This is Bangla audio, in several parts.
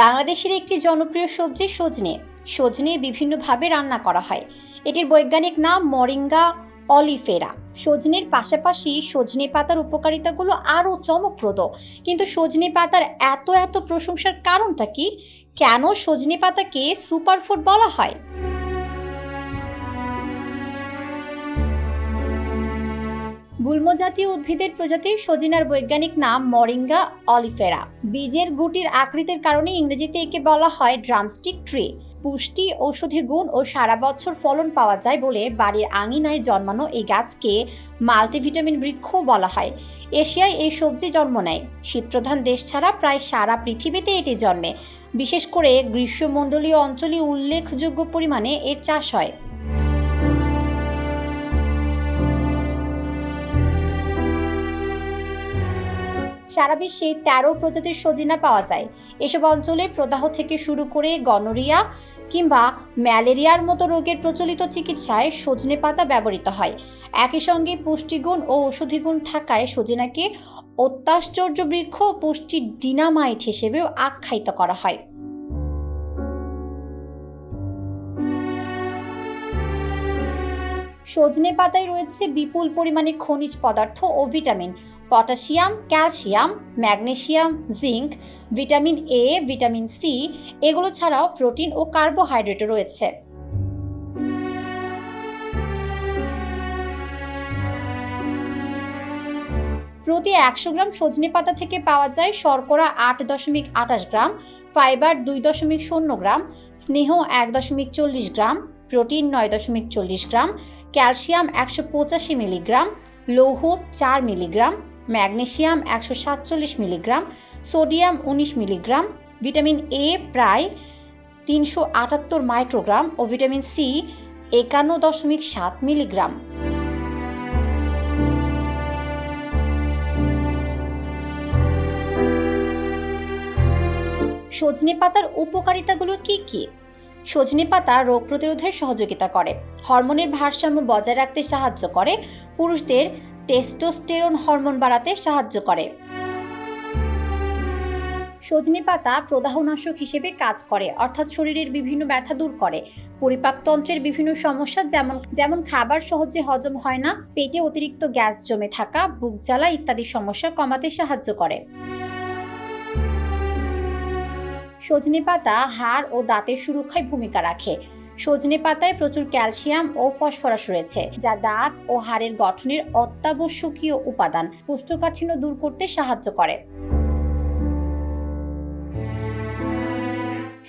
বাংলাদেশের একটি জনপ্রিয় সবজি সজনে। সজনে বিভিন্নভাবে রান্না করা হয়। এটির বৈজ্ঞানিক নাম মরিঙ্গা অলিফেরা। সজনের পাশাপাশি সজনে পাতার উপকারিতাগুলো আরও চমকপ্রদ। কিন্তু সজনে পাতার এত প্রশংসার কারণটা কি? কেন সজনে পাতাকে সুপারফুড বলা হয়? গুল্ম জাতীয় উদ্ভিদের প্রজাতির সজিনার বৈজ্ঞানিক নাম মরিঙ্গা অলিফেরা। বীজের গুটির আকৃতির কারণে ইংরেজিতে একে বলা হয় ড্রামস্টিক ট্রি। পুষ্টি, ঔষধি গুণ ও সারা বছর ফলন পাওয়া যায় বলে বাড়ির আঙিনায় জন্মানো এই গাছকে মাল্টিভিটামিন বৃক্ষও বলা হয়। এশিয়ায় এই সবজি জন্ম নেয়। শীতপ্রধান দেশ ছাড়া প্রায় সারা পৃথিবীতে এটি জন্মে। বিশেষ করে গ্রীষ্মমণ্ডলীয় অঞ্চলে উল্লেখযোগ্য পরিমাণে এর চাষ হয়। সারা বিশ্বে ১৩ প্রজাতির সজিনা পাওয়া যায়। এসব অঞ্চলে প্রদাহ থেকে শুরু করে গনোরিয়া কিংবা ম্যালেরিয়ার মতো রোগের প্রচলিত চিকিৎসায় সজনে পাতা ব্যবহৃত হয়। একই সঙ্গে পুষ্টিগুণ ও ঔষধিগুণ থাকায় সজিনাকে অত্যাশ্চর্য বৃক্ষ ও পুষ্টির ডিনামাইট হিসেবেও আখ্যায়িত করা হয়। সজনে পাতায় রয়েছে বিপুল পরিমাণে খনিজ পদার্থ ও vitamin, potassium, calcium, magnesium, zinc, vitamin A, vitamin C. এগুলো ছাড়াও প্রোটিন ও কার্বোহাইড্রেটও রয়েছে। প্রতি ১০০ গ্রাম সজনে পাতা থেকে পাওয়া যায় শর্করা ৮.২৮ গ্রাম, ফাইবার ২.০ গ্রাম, স্নেহ ১.৪০ গ্রাম, প্রোটিন ৯.৪০ গ্রাম, ক্যালসিয়াম ১৮৫ মিলিগ্রাম, লৌহ ৪ milligram, magnesium ১৪৭ milligram, sodium ১৯ milligram, vitamin A প্রায় ৩৭৮ মাইক্রোগ্রাম ও ভিটামিন সি ৫১.৭ মিলিগ্রাম। সজনে পাতার উপকারিতাগুলো কি কি? সজনে পাতা রোগ প্রতিরোধের সহযোগিতা করে, হরমোনের ভারসাম্য বজায় রাখতে সাহায্য করে, পুরুষদের টেস্টোস্টেরন হরমোন বাড়াতে সাহায্য করে। সজনে পাতা প্রদাহনাশক হিসেবে কাজ করে, অর্থাৎ শরীরের বিভিন্ন ব্যথা দূর করে। পরিপাকতন্ত্রের বিভিন্ন সমস্যা যেমন খাবার সহজে হজম হয় না, পেটে অতিরিক্ত গ্যাস জমে থাকা, বুক জ্বালা ইত্যাদি সমস্যা কমাতে সাহায্য করে। সজনে পাতা হাড় ও দাঁতের সুরক্ষায় ভূমিকা রাখে। সজনে পাতায় প্রচুর ক্যালসিয়াম ও ফসফরাস রয়েছে, যা দাঁত ও হাড়ের গঠনের অত্যাবশ্যকীয় উপাদান। কোষ্ঠকাঠিন্য দূর করতে সাহায্য করে।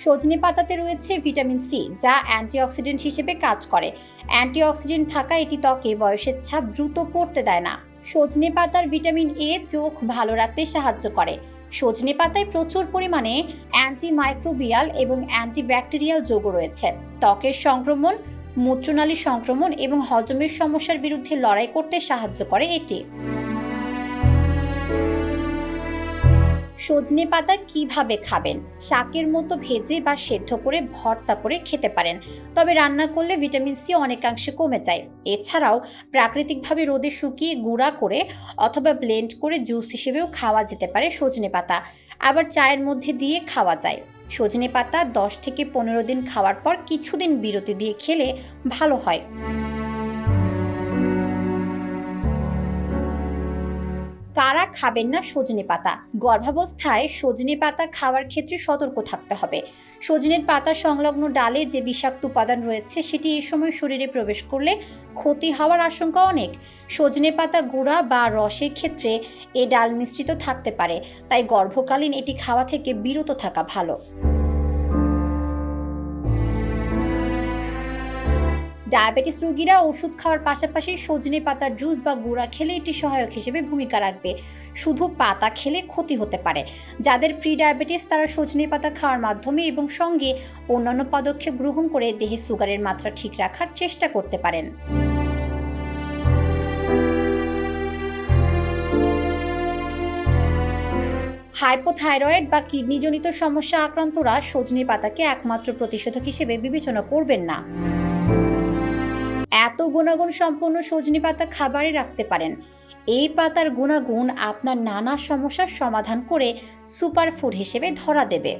সজনে পাতাতে রয়েছে ভিটামিন সি, যা অ্যান্টিঅক্সিডেন্ট হিসেবে কাজ করে। অ্যান্টিঅক্সিডেন্ট থাকা এটি ত্বকে বয়সের ছাপ দ্রুত পড়তে দেয় না। সজনে পাতার ভিটামিন এ চোখ ভালো রাখতে সাহায্য করে। সজনে পাতায় প্রচুর পরিমাণে অ্যান্টিমাইক্রোবিয়াল এবং অ্যান্টিব্যাকটেরিয়াল যৌগ রয়েছে। ত্বকের সংক্রমণ, মূত্রনালীর সংক্রমণ এবং হজমের সমস্যার বিরুদ্ধে লড়াই করতে সাহায্য করে এটি। সজনে পাতা কিভাবে খাবেন? শাকের মতো ভেজে বা সেদ্ধ করে ভর্তা করে খেতে পারেন, তবে রান্না করলে ভিটামিন সি অনেকাংশে কমে যায়। এছাড়াও প্রাকৃতিকভাবে রোদে শুকিয়ে গুঁড়া করে অথবা ব্লেন্ড করে জুস হিসেবেও খাওয়া যেতে পারে সজনে পাতা। আবার চায়ের মধ্যে দিয়ে খাওয়া যায়। সজনে পাতা ১০ থেকে ১৫ দিন খাওয়ার পর কিছুদিন বিরতি দিয়ে খেলে ভালো হয়। কারা খাবেন না সজনে পাতা? গর্ভাবস্থায় সজনে পাতা খাওয়ার ক্ষেত্রে সতর্ক থাকতে হবে। সজনের পাতা সংলগ্ন ডালে যে বিষাক্ত উপাদান রয়েছে সেটি এই সময় শরীরে প্রবেশ করলে ক্ষতি হওয়ার আশঙ্কা অনেক। সজনে পাতা গুঁড়া বা রসের ক্ষেত্রে এ ডাল মিশ্রিত থাকতে পারে, তাই গর্ভকালীন এটি খাওয়া থেকে বিরত থাকা ভালো। ডায়াবেটিস রোগীরা ওষুধ খাওয়ার পাশাপাশি সজনে পাতার জুস বা গুঁড়া খেলে এটি সহায়ক হিসেবে ভূমিকা রাখবে। শুধু পাতা খেলে ক্ষতি হতে পারে। যাদের প্রি ডায়াবেটিস তারা সজনে পাতা খাওয়ার মাধ্যমে এবং সঙ্গে অন্যান্য পদক্ষেপ গ্রহণ করে দেহে সুগারের মাত্রা ঠিক রাখার চেষ্টা করতে পারেন। হাইপোথাইরয়েড বা কিডনিজনিত সমস্যা আক্রান্তরা সজনে পাতাকে একমাত্র প্রতিষেধক হিসেবে বিবেচনা করবেন না। এত গুণাগুণ সম্পন্ন সজনে পাতা খাবারে রাখতে পারেন। এই পাতার গুণাগুণ আপনার নানা সমস্যার সমাধান করে সুপারফুড হিসেবে ধরা দেবে।